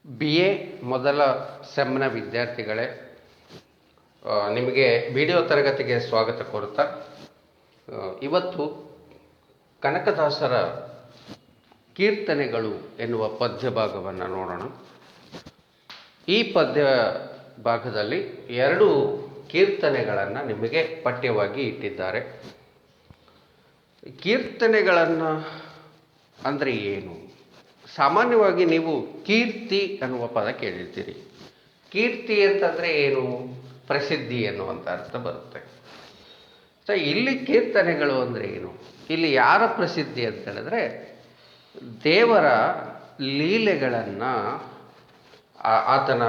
BA ಮೊದಲ ಸೆಮ್ನ ವಿದ್ಯಾರ್ಥಿಗಳೇ, ನಿಮಗೆ ವಿಡಿಯೋ ತರಗತಿಗೆ ಸ್ವಾಗತ ಕೋರುತ್ತಾ ಇವತ್ತು ಕನಕದಾಸರ ಕೀರ್ತನೆಗಳು ಎನ್ನುವ ಪದ್ಯ ಭಾಗವನ್ನು ನೋಡೋಣ. ಈ ಪದ್ಯ ಭಾಗದಲ್ಲಿ 2 ಕೀರ್ತನೆಗಳನ್ನು ನಿಮಗೆ ಪಠ್ಯವಾಗಿ ಇಟ್ಟಿದ್ದಾರೆ. ಕೀರ್ತನೆಗಳನ್ನು ಅಂದರೆ ಏನು? ಸಾಮಾನ್ಯವಾಗಿ ನೀವು ಕೀರ್ತಿ ಅನ್ನುವ ಪದ ಕೇಳಿರ್ತೀರಿ. ಕೀರ್ತಿ ಅಂತಂದರೆ ಏನು? ಪ್ರಸಿದ್ಧಿ ಎನ್ನುವಂಥ ಅರ್ಥ ಬರುತ್ತೆ. ಸೊ ಇಲ್ಲಿ ಕೀರ್ತನೆಗಳು ಅಂದರೆ ಏನು? ಇಲ್ಲಿ ಯಾರ ಪ್ರಸಿದ್ಧಿ ಅಂತ ಹೇಳಿದ್ರೆ, ದೇವರ ಲೀಲೆಗಳನ್ನು, ಆತನ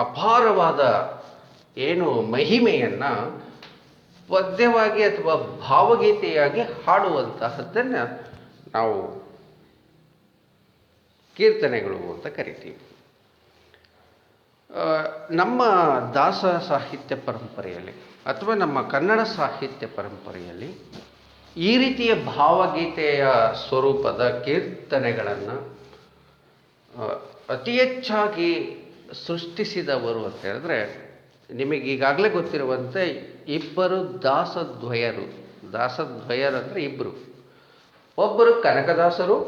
ಅಪಾರವಾದ ಏನು ಮಹಿಮೆಯನ್ನು ಪದ್ಯವಾಗಿ ಅಥವಾ ಭಾವಗೀತೆಯಾಗಿ ಹಾಡುವಂತಹದ್ದನ್ನು ನಾವು ಕೀರ್ತನೆಗಳು ಅಂತ ಕರಿತೀವಿ. ನಮ್ಮ ದಾಸ ಸಾಹಿತ್ಯ ಪರಂಪರೆಯಲ್ಲಿ ಅಥವಾ ನಮ್ಮ ಕನ್ನಡ ಸಾಹಿತ್ಯ ಪರಂಪರೆಯಲ್ಲಿ ಈ ರೀತಿಯ ಭಾವಗೀತೆಯ ಸ್ವರೂಪದ ಕೀರ್ತನೆಗಳನ್ನು ಅತಿ ಹೆಚ್ಚಾಗಿ ಸೃಷ್ಟಿಸಿದವರು ಅಂತ ಹೇಳಿದ್ರೆ, ನಿಮಗೀಗಾಗಲೇ ಗೊತ್ತಿರುವಂತೆ 2 ದಾಸದ್ವಯರು. ದಾಸದ್ವಯರಂದರೆ 2. ಒಬ್ಬರು ಕನಕದಾಸರು,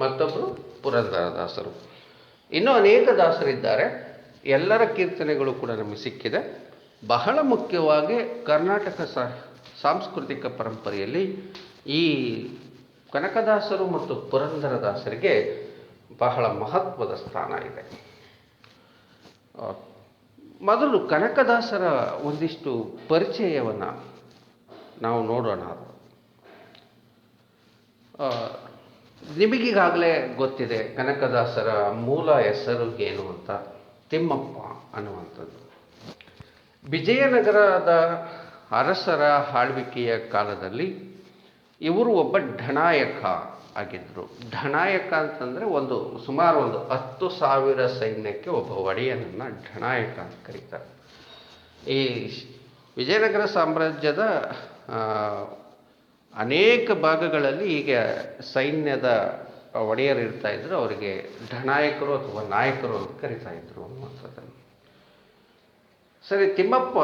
ಮತ್ತೊಬ್ಬರು ಪುರಂದರದಾಸರು. ಇನ್ನೂ ಅನೇಕ ದಾಸರಿದ್ದಾರೆ. ಎಲ್ಲರ ಕೀರ್ತನೆಗಳು ಕೂಡ ನಮಗೆ ಸಿಕ್ಕಿದೆ. ಬಹಳ ಮುಖ್ಯವಾಗಿ ಕರ್ನಾಟಕ ಸಾಂಸ್ಕೃತಿಕ ಪರಂಪರೆಯಲ್ಲಿ ಈ ಕನಕದಾಸರು ಮತ್ತು ಪುರಂದರದಾಸರಿಗೆ ಬಹಳ ಮಹತ್ವದ ಸ್ಥಾನ ಇದೆ. ಮೊದಲು ಕನಕದಾಸರ ಒಂದಿಷ್ಟು ಪರಿಚಯವನ್ನು ನಾವು ನೋಡೋಣ. ನಿಮಗೀಗಾಗಲೇ ಗೊತ್ತಿದೆ ಕನಕದಾಸರ ಮೂಲ ಹೆಸರು ಏನು ಅಂತ. ತಿಮ್ಮಪ್ಪ ಅನ್ನುವಂಥದ್ದು. ವಿಜಯನಗರದ ಅರಸರ ಆಳ್ವಿಕೆಯ ಕಾಲದಲ್ಲಿ ಇವರು ಒಬ್ಬ ಢನಾಯಕ ಆಗಿದ್ದರು. ಢನಾಯಕ ಅಂತಂದರೆ ಸುಮಾರು 10,000 ಸೈನ್ಯಕ್ಕೆ ಒಬ್ಬ ಒಡೆಯನನ್ನು ಢನಾಯಕ ಅಂತ ಕರೀತಾರೆ. ಈ ವಿಜಯನಗರ ಸಾಮ್ರಾಜ್ಯದ ಅನೇಕ ಭಾಗಗಳಲ್ಲಿ ಈಗ ಸೈನ್ಯದ ಒಡೆಯರು ಇರ್ತಾಯಿದ್ರು. ಅವರಿಗೆ ಢನಾಯಕರು ಅಥವಾ ನಾಯಕರು ಅಂತ ಕರಿತಾಯಿದ್ರು ಅನ್ನುವಂಥದ್ದನ್ನು. ಸರಿ, ತಿಮ್ಮಪ್ಪ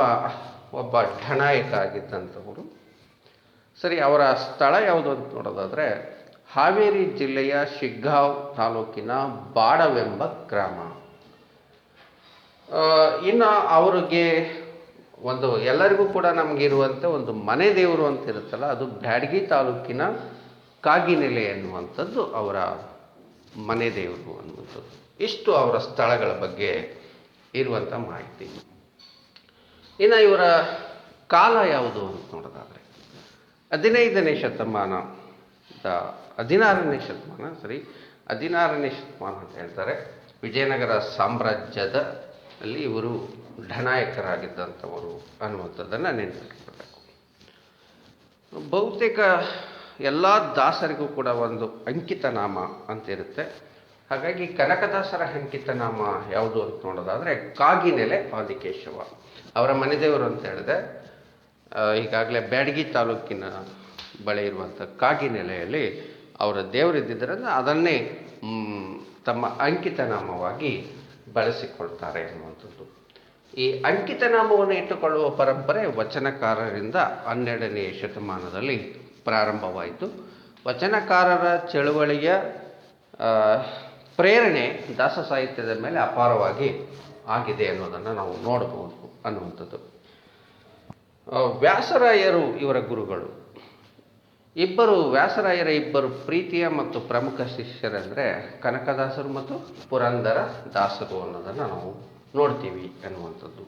ಒಬ್ಬ ಢನಾಯಕ ಆಗಿದ್ದಂಥವರು. ಸರಿ, ಅವರ ಸ್ಥಳ ಯಾವುದು ಅಂತ ನೋಡೋದಾದರೆ ಹಾವೇರಿ ಜಿಲ್ಲೆಯ ಶಿಗ್ಗಾಂವ್ ತಾಲೂಕಿನ ಬಾಡವೆಂಬ ಗ್ರಾಮ. ಇನ್ನು ಅವರಿಗೆ ಎಲ್ಲರಿಗೂ ಕೂಡ ನಮಗಿರುವಂಥ ಒಂದು ಮನೆ ದೇವರು ಅಂತ ಇರುತ್ತಲ್ಲ, ಅದು ಬ್ಯಾಡಗಿ ತಾಲೂಕಿನ ಕಾಗಿನೆಲೆ ಅನ್ನುವಂಥದ್ದು ಅವರ ಮನೆ ದೇವರು ಅನ್ನುವಂಥದ್ದು. ಇಷ್ಟು ಅವರ ಸ್ಥಳಗಳ ಬಗ್ಗೆ ಇರುವಂಥ ಮಾಹಿತಿ. ಇನ್ನು ಇವರ ಕಾಲ ಯಾವುದು ಅಂತ ನೋಡೋದಾದರೆ 15ನೇ ಶತಮಾನ 16ನೇ ಶತಮಾನ ಅಂತ ಹೇಳ್ತಾರೆ. ವಿಜಯನಗರ ಸಾಮ್ರಾಜ್ಯದಲ್ಲಿ ಇವರು ಢನಾಯಕರಾಗಿದ್ದಂಥವರು ಅನ್ನುವಂಥದ್ದನ್ನು ನೆನಪಿಟ್ಕೊಳ್ಬೇಕು. ಬಹುತೇಕ ಎಲ್ಲ ದಾಸರಿಗೂ ಕೂಡ ಒಂದು ಅಂಕಿತ ನಾಮ ಅಂತ ಇರುತ್ತೆ. ಹಾಗಾಗಿ ಕನಕದಾಸರ ಅಂಕಿತ ನಾಮ ಯಾವುದು ಅಂತ ನೋಡೋದಾದರೆ ಕಾಗಿನೆಲೆ ಆದಿಕೇಶವ. ಅವರ ಮನೆದೇವರು ಅಂತ ಹೇಳಿದೆ. ಈಗಾಗಲೇ ಬ್ಯಾಡಗಿ ತಾಲೂಕಿನ ಬಳಿ ಇರುವಂಥ ಕಾಗಿನೆಲೆಯಲ್ಲಿ ಅವರ ದೇವರಿದ್ದಿದ್ದರಿಂದ ಅದನ್ನೇ ತಮ್ಮ ಅಂಕಿತ ನಾಮವಾಗಿ ಬಳಸಿಕೊಳ್ತಾರೆ ಅನ್ನುವಂಥದ್ದು. ಈ ಅಂಕಿತ ನಾಮವನ್ನು ಇಟ್ಟುಕೊಳ್ಳುವ ಪರಂಪರೆ ವಚನಕಾರರಿಂದ 12ನೇ ಶತಮಾನದಲ್ಲಿ ಪ್ರಾರಂಭವಾಯಿತು. ವಚನಕಾರರ ಚಳುವಳಿಯ ಪ್ರೇರಣೆ ದಾಸ ಸಾಹಿತ್ಯದ ಮೇಲೆ ಅಪಾರವಾಗಿ ಆಗಿದೆ ಅನ್ನೋದನ್ನು ನಾವು ನೋಡಬಹುದು ಅನ್ನುವಂಥದ್ದು. ವ್ಯಾಸರಾಯರು ಇವರ ಗುರುಗಳು. ವ್ಯಾಸರಾಯರ 2 ಪ್ರೀತಿಯ ಮತ್ತು ಪ್ರಮುಖ ಶಿಷ್ಯರೆಂದರೆ ಕನಕದಾಸರು ಮತ್ತು ಪುರಂದರ ದಾಸರು ಅನ್ನೋದನ್ನು ನಾವು ನೋಡ್ತೀವಿ ಅನ್ನುವಂಥದ್ದು.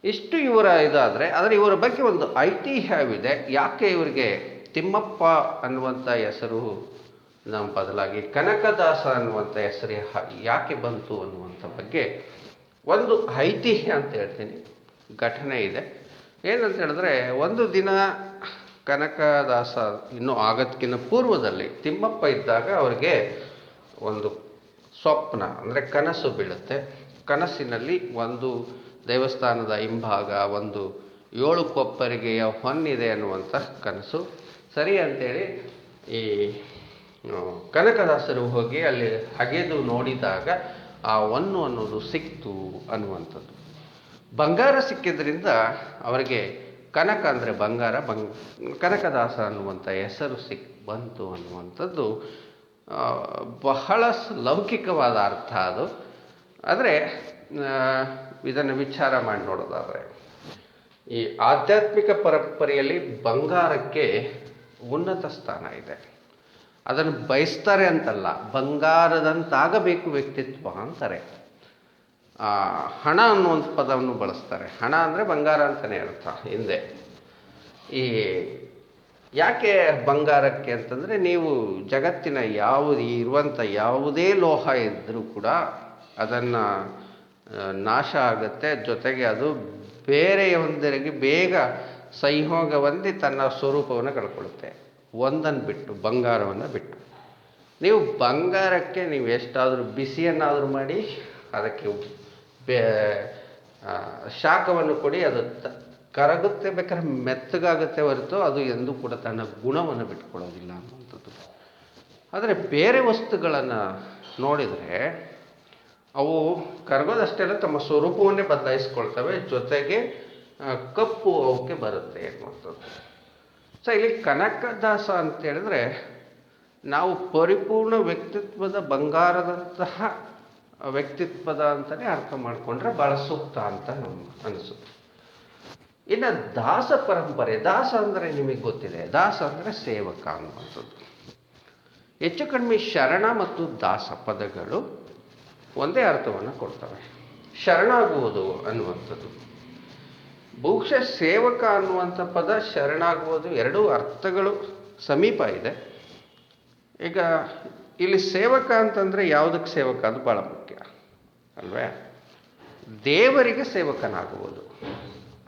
ಇಷ್ಟು ಇವರ ಇದಾದರೆ, ಆದರೆ ಇವರ ಬಗ್ಗೆ ಒಂದು ಐತಿಹ್ಯವಿದೆ. ಯಾಕೆ ಇವರಿಗೆ ತಿಮ್ಮಪ್ಪ ಅನ್ನುವಂಥ ಹೆಸರು ನಮ್ಮ ಬದಲಾಗಿ ಕನಕದಾಸ ಅನ್ನುವಂಥ ಹೆಸರು ಯಾಕೆ ಬಂತು ಅನ್ನುವಂಥ ಬಗ್ಗೆ ಒಂದು ಐತಿಹ್ಯ ಅಂತ ಹೇಳ್ತೀನಿ. ಘಟನೆ ಇದೆ. ಏನಂತ ಹೇಳಿದ್ರೆ, ಒಂದು ದಿನ ಕನಕದಾಸ ಇನ್ನೂ ಆಗೋದಕ್ಕಿಂತ ಪೂರ್ವದಲ್ಲಿ ತಿಮ್ಮಪ್ಪ ಇದ್ದಾಗ ಅವರಿಗೆ ಒಂದು ಸ್ವಪ್ನ ಅಂದರೆ ಕನಸು ಬೀಳುತ್ತೆ. ಕನಸಿನಲ್ಲಿ ಒಂದು ದೇವಸ್ಥಾನದ ಹಿಂಭಾಗ ಒಂದು 7 ಕೊಪ್ಪರಿಗೆಯ ಹೊನ್ನಿದೆ ಅನ್ನುವಂಥ ಕನಸು. ಸರಿ ಅಂತೇಳಿ ಈ ಕನಕದಾಸರು ಹೋಗಿ ಅಲ್ಲಿ ಅಗೆದು ನೋಡಿದಾಗ ಆ ಹೊನ್ನು ಅನ್ನೋದು ಸಿಕ್ತು ಅನ್ನುವಂಥದ್ದು. ಬಂಗಾರ ಸಿಕ್ಕಿದ್ರಿಂದ ಅವರಿಗೆ ಕನಕ ಅಂದರೆ ಬಂಗಾರ, ಕನಕದಾಸ ಅನ್ನುವಂಥ ಹೆಸರು ಬಂತು ಅನ್ನುವಂಥದ್ದು ಬಹಳ ಲೌಕಿಕವಾದ ಅರ್ಥ ಅದು. ಆದರೆ ಇದನ್ನು ವಿಚಾರ ಮಾಡಿ ನೋಡೋದಾದರೆ ಈ ಆಧ್ಯಾತ್ಮಿಕ ಪರಂಪರೆಯಲ್ಲಿ ಬಂಗಾರಕ್ಕೆ ಉನ್ನತ ಸ್ಥಾನ ಇದೆ. ಅದನ್ನು ಬಯಸ್ತಾರೆ ಅಂತಲ್ಲ, ಬಂಗಾರದಂತಾಗಬೇಕು ವ್ಯಕ್ತಿತ್ವ ಅಂತಾರೆ. ಹಣ ಅನ್ನುವಂಥ ಪದವನ್ನು ಬಳಸ್ತಾರೆ. ಹಣ ಅಂದರೆ ಬಂಗಾರ ಅಂತಲೇ ಅರ್ಥ ಹಿಂದೆ. ಈ ಯಾಕೆ ಬಂಗಾರಕ್ಕೆ ಅಂತಂದರೆ, ನೀವು ಜಗತ್ತಿನ ಇರುವಂಥ ಯಾವುದೇ ಲೋಹ ಇದ್ದರೂ ಕೂಡ ಅದನ್ನು ನಾಶ ಆಗುತ್ತೆ, ಜೊತೆಗೆ ಅದು ಬೇರೆಯೊಂದರಿಗೆ ಬೇಗ ಸಂಯೋಗ ಹೊಂದಿ ತನ್ನ ಸ್ವರೂಪವನ್ನು ಕಳ್ಕೊಳ್ಳುತ್ತೆ. ಒಂದನ್ನು ಬಿಟ್ಟು, ಬಂಗಾರವನ್ನು ಬಿಟ್ಟು. ನೀವು ಬಂಗಾರಕ್ಕೆ ನೀವು ಎಷ್ಟಾದರೂ ಬಿಸಿಯನ್ನಾದರೂ ಮಾಡಿ ಅದಕ್ಕೆ ಶಾಖವನ್ನು ಕೊಡಿ, ಅದು ಕರಗುತ್ತೆ, ಬೇಕಾದ್ರೆ ಮೆತ್ತಗಾಗುತ್ತೆ ಹೊರತು ಅದು ಎಂದೂ ಕೂಡ ತನ್ನ ಗುಣವನ್ನು ಬಿಟ್ಕೊಳ್ಳೋದಿಲ್ಲ ಅನ್ನುವಂಥದ್ದು. ಆದರೆ ಬೇರೆ ವಸ್ತುಗಳನ್ನು ನೋಡಿದರೆ ಅವು ಕರಗೋದಷ್ಟೆಲ್ಲ ತಮ್ಮ ಸ್ವರೂಪವನ್ನೇ ಬದಲಾಯಿಸ್ಕೊಳ್ತವೆ, ಜೊತೆಗೆ ಕಪ್ಪು ಅವಕ್ಕೆ ಬರುತ್ತೆ ಅನ್ನುವಂಥದ್ದು. ಸೊ ಇಲ್ಲಿ ಕನಕದಾಸ ಅಂತ ಹೇಳಿದ್ರೆ ನಾವು ಪರಿಪೂರ್ಣ ವ್ಯಕ್ತಿತ್ವದ ಬಂಗಾರದಂತಹ ವ್ಯಕ್ತಿತ್ವದ ಅಂತಲೇ ಅರ್ಥ ಮಾಡಿಕೊಂಡ್ರೆ ಭಾಳ ಸೂಕ್ತ ಅಂತ ನಮ್ಗೆ ಅನಿಸುತ್ತೆ. ಇನ್ನು ದಾಸ ಪರಂಪರೆ, ದಾಸ ಅಂದರೆ ನಿಮಗೆ ಗೊತ್ತಿದೆ, ದಾಸ ಅಂದರೆ ಸೇವಕ ಅನ್ನುವಂಥದ್ದು. ಹೆಚ್ಚು ಕಡಿಮೆ ಶರಣ ಮತ್ತು ದಾಸ ಪದಗಳು ಒಂದೇ ಅರ್ಥವನ್ನು ಕೊಡ್ತವೆ. ಶರಣಾಗುವುದು ಅನ್ನುವಂಥದ್ದು, ಬಹುಶಃ ಸೇವಕ ಅನ್ನುವಂಥ ಪದ, ಶರಣಾಗುವುದು ಎರಡೂ ಅರ್ಥಗಳು ಸಮೀಪ ಇದೆ. ಈಗ ಇಲ್ಲಿ ಸೇವಕ ಅಂತಂದರೆ ಯಾವುದಕ್ಕೆ ಸೇವಕ, ಅದು ಭಾಳ ಮುಖ್ಯ ಅಲ್ವೇ? ದೇವರಿಗೆ ಸೇವಕನಾಗುವುದು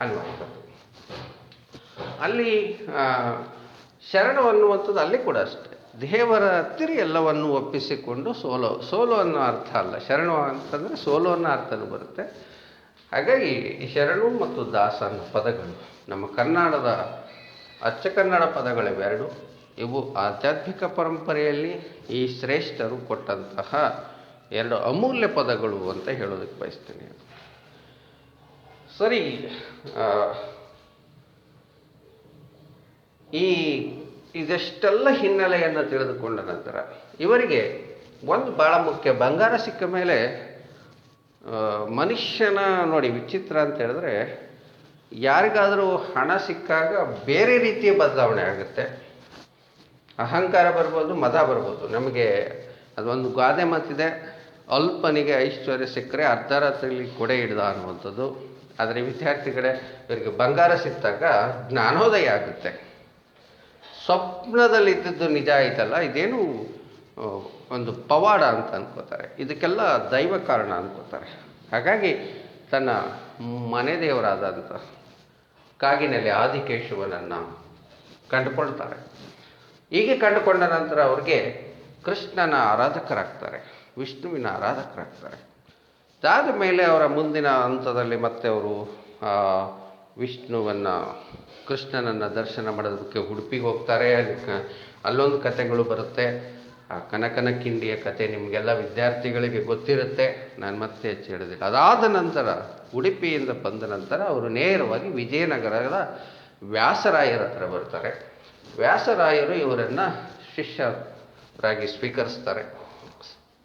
ಅನ್ನುವಂಥದ್ದು. ಅಲ್ಲಿ ಶರಣ ಅನ್ನುವಂಥದ್ದು ಅಲ್ಲಿ ಕೂಡ ಅಷ್ಟೆ, ದೇವರ ಹತ್ತಿರ ಎಲ್ಲವನ್ನು ಒಪ್ಪಿಸಿಕೊಂಡು ಸೋಲು ಅನ್ನೋ ಅರ್ಥ ಅಲ್ಲ. ಶರಣ ಅಂತಂದರೆ ಸೋಲು ಅನ್ನೋ ಅರ್ಥನೂ ಬರುತ್ತೆ. ಹಾಗಾಗಿ ಈ ಶರಣು ಮತ್ತು ದಾಸ ಅನ್ನೋ ಪದಗಳು ನಮ್ಮ ಕನ್ನಡದ ಅಚ್ಚ ಕನ್ನಡ ಪದಗಳಿವೆರಡು. ಇವು ಆಧ್ಯಾತ್ಮಿಕ ಪರಂಪರೆಯಲ್ಲಿ ಈ ಶ್ರೇಷ್ಠರು ಕೊಟ್ಟಂತಹ ಎರಡು ಅಮೂಲ್ಯ ಪದಗಳು ಅಂತ ಹೇಳೋದಕ್ಕೆ ಬಯಸ್ತೀನಿ. ಸರಿ, ಇದೆಷ್ಟೆಲ್ಲ ಹಿನ್ನೆಲೆಯನ್ನು ತಿಳಿದುಕೊಂಡ ನಂತರ ಇವರಿಗೆ ಒಂದು ಭಾಳ ಮುಖ್ಯ, ಬಂಗಾರ ಸಿಕ್ಕ ಮೇಲೆ ಮನುಷ್ಯನ ನೋಡಿ ವಿಚಿತ್ರ ಅಂತ ಹೇಳಿದ್ರೆ, ಯಾರಿಗಾದರೂ ಹಣ ಸಿಕ್ಕಾಗ ಬೇರೆ ರೀತಿಯ ಬದಲಾವಣೆ ಆಗುತ್ತೆ. ಅಹಂಕಾರ ಬರ್ಬೋದು, ಮದ ಬರ್ಬೋದು. ನಮಗೆ ಅದೊಂದು ಗಾದೆ ಮಾತಿದೆ, ಅಲ್ಪನಿಗೆ ಐಶ್ವರ್ಯ ಸಿಕ್ಕರೆ ಅರ್ಧ ರಾತ್ರಿಯಲ್ಲಿ ಕೊಡೆ ಹಿಡ್ದ ಅನ್ನುವಂಥದ್ದು. ಆದರೆ ವಿದ್ಯಾರ್ಥಿಗಳೇ, ಇವರಿಗೆ ಬಂಗಾರ ಸಿಕ್ಕಾಗ ಜ್ಞಾನೋದಯ ಆಗುತ್ತೆ. ಸ್ವಪ್ನದಲ್ಲಿದ್ದದ್ದು ನಿಜ ಆಯ್ತಲ್ಲ, ಇದೇನು ಒಂದು ಪವಾಡ ಅಂತ ಅನ್ಕೋತಾರೆ. ಇದಕ್ಕೆಲ್ಲ ದೈವ ಕಾರಣ ಅನ್ಕೋತಾರೆ. ಹಾಗಾಗಿ ತನ್ನ ಮನೆ ದೇವರಾದಂಥ ಕಾಗಿನಲ್ಲಿ ಆದಿಕೇಶವನನ್ನು ಕಂಡುಕೊಳ್ತಾರೆ. ಹೀಗೆ ಕಂಡುಕೊಂಡ ನಂತರ ಅವ್ರಿಗೆ ಕೃಷ್ಣನ ಆರಾಧಕರಾಗ್ತಾರೆ, ವಿಷ್ಣುವಿನ ಆರಾಧಕರಾಗ್ತಾರೆ. ಅದಾದ ಮೇಲೆ ಅವರ ಮುಂದಿನ ಹಂತದಲ್ಲಿ ಮತ್ತೆ ಅವರು ವಿಷ್ಣುವನ್ನು, ಕೃಷ್ಣನನ್ನು ದರ್ಶನ ಮಾಡೋದಕ್ಕೆ ಉಡುಪಿಗೆ ಹೋಗ್ತಾರೆ. ಅಲ್ಲೊಂದು ಕಥೆಗಳು ಬರುತ್ತೆ. ಆ ಕನಕನ ಕಿಂಡಿಯ ಕತೆ ನಿಮಗೆಲ್ಲ ವಿದ್ಯಾರ್ಥಿಗಳಿಗೆ ಗೊತ್ತಿರುತ್ತೆ, ನಾನು ಮತ್ತೆ ಹೆಚ್ಚು ಹೇಳೋದಿಲ್ಲ. ಅದಾದ ನಂತರ ಉಡುಪಿಯಿಂದ ಬಂದ ನಂತರ ಅವರು ನೇರವಾಗಿ ವಿಜಯನಗರದ ವ್ಯಾಸರಾಯರ ಹತ್ರ ಬರ್ತಾರೆ. ವ್ಯಾಸರಾಯರು ಇವರನ್ನು ಶಿಷ್ಯರಾಗಿ ಸ್ವೀಕರಿಸ್ತಾರೆ.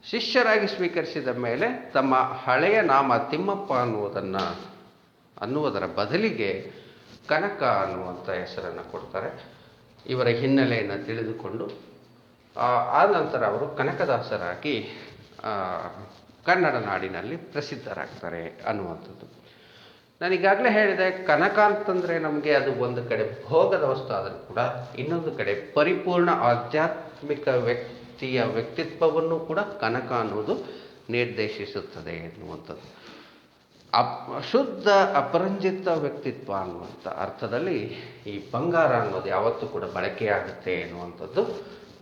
ಶಿಷ್ಯರಾಗಿ ಸ್ವೀಕರಿಸಿದ ಮೇಲೆ ತಮ್ಮ ಹಳೆಯ ನಾಮ ತಿಮ್ಮಪ್ಪ ಅನ್ನುವುದರ ಬದಲಿಗೆ ಕನಕ ಅನ್ನುವಂಥ ಹೆಸರನ್ನು ಕೊಡ್ತಾರೆ. ಇವರ ಹಿನ್ನೆಲೆಯನ್ನು ತಿಳಿದುಕೊಂಡು ಆ ನಂತರ ಅವರು ಕನಕದಾಸರಾಗಿ ಕನ್ನಡ ನಾಡಿನಲ್ಲಿ ಪ್ರಸಿದ್ಧರಾಗ್ತಾರೆ ಅನ್ನುವಂಥದ್ದು. ನಾನೀಗಾಗಲೇ ಹೇಳಿದೆ, ಕನಕ ಅಂತಂದರೆ ನಮಗೆ ಅದು ಒಂದು ಕಡೆ ಭೋಗದ ವಸ್ತು ಆದರೂ ಕೂಡ ಇನ್ನೊಂದು ಕಡೆ ಪರಿಪೂರ್ಣ ಆಧ್ಯಾತ್ಮಿಕ ವ್ಯಕ್ತಿಯ ವ್ಯಕ್ತಿತ್ವವನ್ನು ಕೂಡ ಕನಕ ಅನ್ನೋದು ನಿರ್ದೇಶಿಸುತ್ತದೆ ಎನ್ನುವಂಥದ್ದು. ಶುದ್ಧ ಅಪರಂಜಿತ ವ್ಯಕ್ತಿತ್ವ ಅನ್ನುವಂಥ ಅರ್ಥದಲ್ಲಿ ಈ ಬಂಗಾರ ಅನ್ನೋದು ಯಾವತ್ತೂ ಕೂಡ ಬಳಕೆಯಾಗುತ್ತೆ ಎನ್ನುವಂಥದ್ದು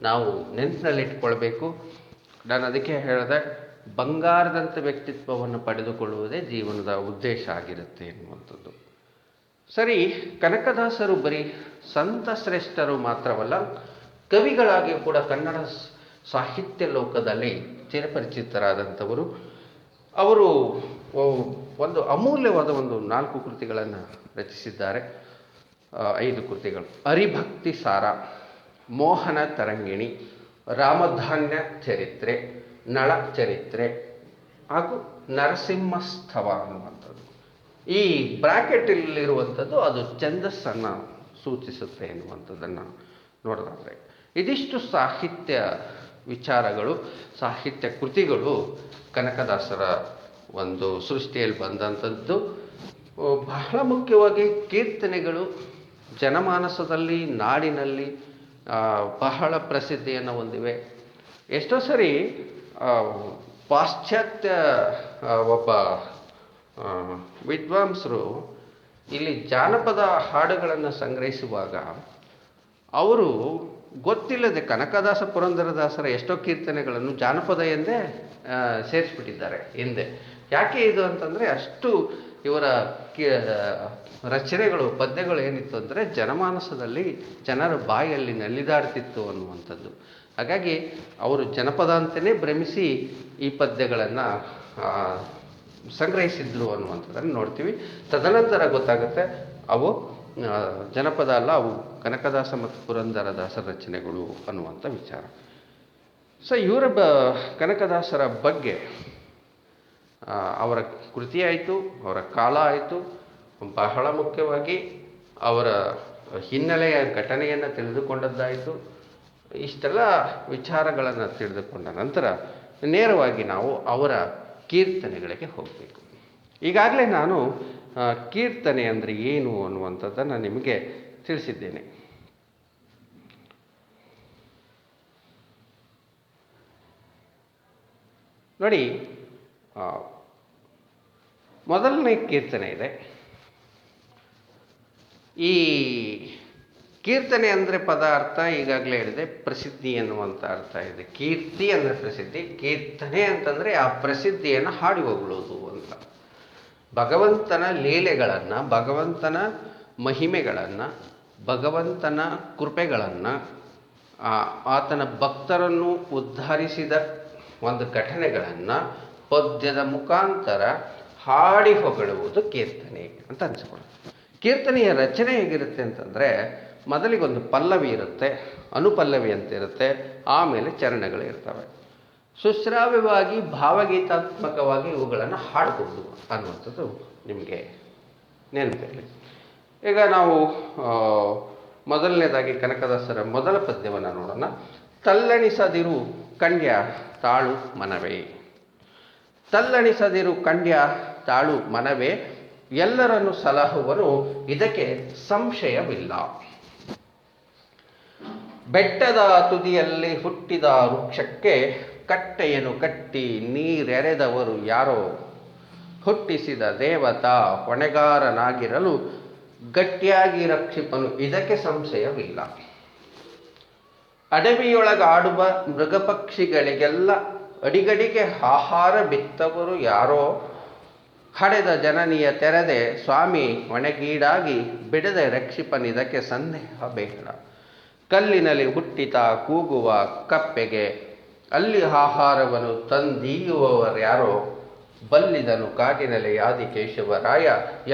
ನಾವು ನೆನಪಿನಲ್ಲಿಟ್ಕೊಳ್ಬೇಕು. ನಾನು ಅದಕ್ಕೆ ಹೇಳಿದೆ, ಬಂಗಾರದಂಥ ವ್ಯಕ್ತಿತ್ವವನ್ನು ಪಡೆದುಕೊಳ್ಳುವುದೇ ಜೀವನದ ಉದ್ದೇಶ ಆಗಿರುತ್ತೆ ಎನ್ನುವಂಥದ್ದು. ಸರಿ, ಕನಕದಾಸರು ಬರೀ ಸಂತ ಶ್ರೇಷ್ಠರು ಮಾತ್ರವಲ್ಲ, ಕವಿಗಳಾಗಿಯೂ ಕೂಡ ಕನ್ನಡ ಸಾಹಿತ್ಯ ಲೋಕದಲ್ಲಿ ಚಿರಪರಿಚಿತರಾದಂಥವರು. ಅವರು ಒಂದು ಅಮೂಲ್ಯವಾದ ಒಂದು 4 ಕೃತಿಗಳನ್ನು ರಚಿಸಿದ್ದಾರೆ. 5 ಕೃತಿಗಳು: ಹರಿಭಕ್ತಿ ಸಾರ, ಮೋಹನ ತರಂಗಿಣಿ, ರಾಮಧಾನ್ಯ ಚರಿತ್ರೆ, ನಳ ಚರಿತ್ರೆ ಹಾಗೂ ನರಸಿಂಹಸ್ತವ ಅನ್ನುವಂಥದ್ದು. ಈ ಬ್ರಾಕೆಟಲ್ಲಿರುವಂಥದ್ದು ಅದು ಛಂದಸ್ಸನ್ನು ಸೂಚಿಸುತ್ತೆ ಎನ್ನುವಂಥದ್ದನ್ನು ನೋಡೋದಾದರೆ, ಇದಿಷ್ಟು ಸಾಹಿತ್ಯ ವಿಚಾರಗಳು, ಸಾಹಿತ್ಯ ಕೃತಿಗಳು ಕನಕದಾಸರ ಒಂದು ಸೃಷ್ಟಿಯಲ್ಲಿ ಬಂದಂಥದ್ದು. ಬಹಳ ಮುಖ್ಯವಾಗಿ ಕೀರ್ತನೆಗಳು ಜನಮಾನಸದಲ್ಲಿ, ನಾಡಿನಲ್ಲಿ ಬಹಳ ಪ್ರಸಿದ್ಧಿಯನ್ನು ಹೊಂದಿವೆ. ಎಷ್ಟೋ ಸರಿ ಪಾಶ್ಚಾತ್ಯ ಒಬ್ಬ ವಿದ್ವಾಂಸರು ಇಲ್ಲಿ ಜಾನಪದ ಹಾಡುಗಳನ್ನು ಸಂಗ್ರಹಿಸುವಾಗ ಅವರು ಗೊತ್ತಿಲ್ಲದೆ ಕನಕದಾಸ ಪುರಂದರದಾಸರ ಎಷ್ಟೋ ಕೀರ್ತನೆಗಳನ್ನು ಜಾನಪದ ಎಂದೇ ಸೇರಿಸ್ಬಿಟ್ಟಿದ್ದಾರೆ ಹಿಂದೆ. ಯಾಕೆ ಇದು ಅಂತಂದರೆ, ಅಷ್ಟು ಇವರ ರಚನೆಗಳು, ಪದ್ಯಗಳು ಏನಿತ್ತು ಅಂದರೆ ಜನಮಾನಸದಲ್ಲಿ ಜನರ ಬಾಯಲ್ಲಿ ನಲಿದಾಡ್ತಿತ್ತು ಅನ್ನುವಂಥದ್ದು. ಹಾಗಾಗಿ ಅವರು ಜನಪದ ಅಂತಲೇ ಭ್ರಮಿಸಿ ಈ ಪದ್ಯಗಳನ್ನು ಸಂಗ್ರಹಿಸಿದ್ರು ಅನ್ನುವಂಥದ್ದನ್ನು ನೋಡ್ತೀವಿ. ತದನಂತರ ಗೊತ್ತಾಗುತ್ತೆ ಅವು ಜನಪದ ಅಲ್ಲ, ಅವು ಕನಕದಾಸ ಮತ್ತು ಪುರಂದರದಾಸರ ರಚನೆಗಳು ಅನ್ನುವಂಥ ವಿಚಾರ. ಸೊ ಇವರ ಕನಕದಾಸರ ಬಗ್ಗೆ ಅವರ ಕೃತಿ ಆಯಿತು, ಅವರ ಕಾಲ ಆಯಿತು, ಬಹಳ ಮುಖ್ಯವಾಗಿ ಅವರ ಹಿನ್ನೆಲೆಯ ಘಟನೆಯನ್ನು ತಿಳಿದುಕೊಂಡದ್ದಾಯಿತು. ಇಷ್ಟೆಲ್ಲ ವಿಚಾರಗಳನ್ನು ತಿಳಿದುಕೊಂಡ ನಂತರ ನೇರವಾಗಿ ನಾವು ಅವರ ಕೀರ್ತನೆಗಳಿಗೆ ಹೋಗಬೇಕು. ಈಗಾಗಲೇ ನಾನು ಕೀರ್ತನೆ ಅಂದರೆ ಏನು ಅನ್ನುವಂಥದ್ದನ್ನು ನಿಮಗೆ ತಿಳಿಸಿದ್ದೇನೆ. ನೋಡಿ, ಮೊದಲನೇ ಕೀರ್ತನೆ ಇದೆ. ಈ ಕೀರ್ತನೆ ಅಂದರೆ ಪದ ಅರ್ಥ ಈಗಾಗಲೇ ಹೇಳಿದೆ, ಪ್ರಸಿದ್ಧಿ ಎನ್ನುವಂಥ ಅರ್ಥ ಇದೆ. ಕೀರ್ತಿ ಅಂದರೆ ಪ್ರಸಿದ್ಧಿ, ಕೀರ್ತನೆ ಅಂತಂದರೆ ಆ ಪ್ರಸಿದ್ಧಿಯನ್ನು ಹಾಡಿ ಹೊಗಳೋದು ಅಂತ. ಭಗವಂತನ ಲೀಲೆಗಳನ್ನು, ಭಗವಂತನ ಮಹಿಮೆಗಳನ್ನು, ಭಗವಂತನ ಕೃಪೆಗಳನ್ನು, ಆತನ ಭಕ್ತರನ್ನು ಉದ್ಧರಿಸಿದ ಒಂದು ಘಟನೆಗಳನ್ನು ಪದ್ಯದ ಮುಖಾಂತರ ಹಾಡಿ ಹೊಗಳುವುದು ಕೀರ್ತನೆ ಅಂತ ಅನಿಸ್ಕೊಳ್ಳುತ್ತೆ. ಕೀರ್ತನೆಯ ರಚನೆ ಹೇಗಿರುತ್ತೆ ಅಂತಂದರೆ, ಮೊದಲಿಗೊಂದು ಪಲ್ಲವಿ ಇರುತ್ತೆ, ಅನುಪಲ್ಲವಿ ಅಂತ ಇರುತ್ತೆ, ಆಮೇಲೆ ಚರಣಗಳು ಇರ್ತವೆ. ಸುಶ್ರಾವ್ಯವಾಗಿ ಭಾವಗೀತಾತ್ಮಕವಾಗಿ ಇವುಗಳನ್ನು ಹಾಡಬಹುದು ಅನ್ನುವಂಥದ್ದು ನಿಮಗೆ ನೆನಪಿರಲಿ. ಈಗ ನಾವು ಮೊದಲನೇದಾಗಿ ಕನಕದಾಸರ ಮೊದಲ ಪದ್ಯವನ್ನು ನೋಡೋಣ. ತಲ್ಲಣಿಸದಿರು ಕಂಡ್ಯ ತಾಳು ಮನವೇ. ತಲ್ಲಣಿಸದಿರು ಕಂಡ್ಯ ತಾಳು ಮನವೇ, ಎಲ್ಲರನ್ನು ಸಲಹುವನು ಇದಕ್ಕೆ ಸಂಶಯವಿಲ್ಲ. ಬೆಟ್ಟದ ತುದಿಯಲ್ಲಿ ಹುಟ್ಟಿದ ವೃಕ್ಷಕ್ಕೆ ಕಟ್ಟೆಯನ್ನು ಕಟ್ಟಿ ನೀರೆರೆದವರು ಯಾರೋ, ಹುಟ್ಟಿಸಿದ ದೇವತಾ ಹೊಣೆಗಾರನಾಗಿರಲು ಗಟ್ಟಿಯಾಗಿ ರಕ್ಷಿಪನು ಇದಕ್ಕೆ ಸಂಶಯವಿಲ್ಲ. ಅಡವಿಯೊಳಗಾಡುವ ಮೃಗಪಕ್ಷಿಗಳಿಗೆಲ್ಲ ಅಡಿಗಡಿಗೆ ಆಹಾರ ಬಿತ್ತವರು ಯಾರೋ, ಹಡೆದ ಜನನಿಯ ತೆರೆದೆ ಸ್ವಾಮಿ ಹೊಣೆಗೀಡಾಗಿ ಬಿಡದೆ ರಕ್ಷಿಪನಿದಕ್ಕೆ ಸಂದೇಹ ಬೇಡ. ಕಲ್ಲಿನಲ್ಲಿ ಹುಟ್ಟಿತ ಕೂಗುವ ಕಪ್ಪೆಗೆ ಅಲ್ಲಿ ಆಹಾರವನ್ನು ತಂದೀಯುವವರ್ಯಾರೋ, ಬಲ್ಲಿದನು ಕಾಡಿನಲ್ಲಿ ಆದಿಕೇಶವರಾಯ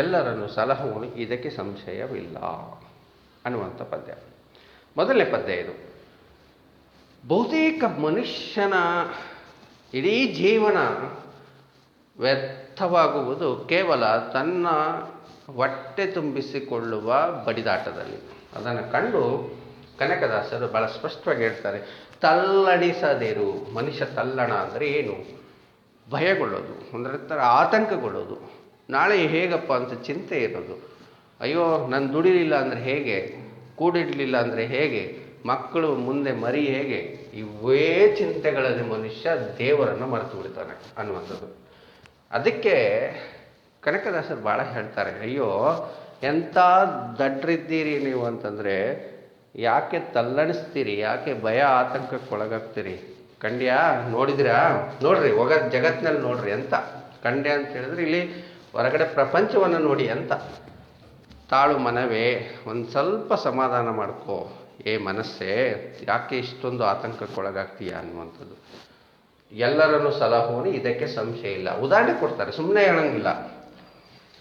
ಎಲ್ಲರನ್ನು ಸಲಹುವನು ಇದಕ್ಕೆ ಸಂಶಯವಿಲ್ಲ ಅನ್ನುವಂಥ ಪದ್ಯ. ಮೊದಲನೇ ಪದ್ಯ ಇದು. ಬಹುತೇಕ ಮನುಷ್ಯನ ಇಡೀ ಜೀವನ ವ್ಯರ್ಥವಾಗುವುದು ಕೇವಲ ತನ್ನ ಹೊಟ್ಟೆ ತುಂಬಿಸಿಕೊಳ್ಳುವ ಬಡಿದಾಟದಲ್ಲಿ. ಅದನ್ನು ಕಂಡು ಕನಕದಾಸರು ಭಾಳ ಸ್ಪಷ್ಟವಾಗಿ ಹೇಳ್ತಾರೆ, ತಲ್ಲಣಿಸದಿರು. ಮನುಷ್ಯ ತಲ್ಲಣ ಅಂದರೆ ಏನು? ಭಯಗೊಳ್ಳೋದು, ಒಂದರ ಥರ ಆತಂಕಗೊಳ್ಳೋದು, ನಾಳೆ ಹೇಗಪ್ಪ ಅಂತ ಚಿಂತೆ ಇರೋದು. ಅಯ್ಯೋ ನಾನು ದುಡಿಲಿಲ್ಲ ಅಂದರೆ ಹೇಗೆ, ಕೂಡಿಡಲಿಲ್ಲ ಅಂದರೆ ಹೇಗೆ, ಮಕ್ಕಳು ಮುಂದೆ ಮರಿ ಹೇಗೆ, ಇವೇ ಚಿಂತೆಗಳಲ್ಲಿ ಮನುಷ್ಯ ದೇವರನ್ನು ಮರೆತು ಬಿಡ್ತಾನೆ ಅನ್ನುವಂಥದ್ದು. ಅದಕ್ಕೆ ಕನಕದಾಸರು ಭಾಳ ಹೇಳ್ತಾರೆ, ಅಯ್ಯೋ ಎಂಥ ದಡ್ರಿದ್ದೀರಿ ನೀವು ಅಂತಂದರೆ, ಯಾಕೆ ತಲ್ಲಣಿಸ್ತೀರಿ, ಯಾಕೆ ಭಯ ಆತಂಕಕ್ಕೊಳಗಾಗ್ತೀರಿ? ಕಂಡ್ಯಾ ನೋಡಿದಿರಾ, ನೋಡ್ರಿ ಹೋಗ ಜಗತ್ತಿನಲ್ಲಿ ನೋಡ್ರಿ ಅಂತ. ಕಂಡ್ಯ ಅಂತ ಹೇಳಿದ್ರೆ ಇಲ್ಲಿ ಹೊರಗಡೆ ಪ್ರಪಂಚವನ್ನು ನೋಡಿ ಅಂತ. ತಾಳು ಮನವೇ, ಒಂದು ಸ್ವಲ್ಪ ಸಮಾಧಾನ ಮಾಡ್ಕೋ, ಮನಸ್ಸೇ, ಯಾಕೆ ಇಷ್ಟೊಂದು ಆತಂಕಕ್ಕೊಳಗಾಗ್ತೀಯಾ ಅನ್ನುವಂಥದ್ದು. ಎಲ್ಲರನ್ನು ಸಲಹುವನು, ಇದಕ್ಕೆ ಸಂಶಯ ಇಲ್ಲ. ಉದಾಹರಣೆ ಕೊಡ್ತಾರೆ, ಸುಮ್ಮನೆ ಹೇಳಂಗಿಲ್ಲ.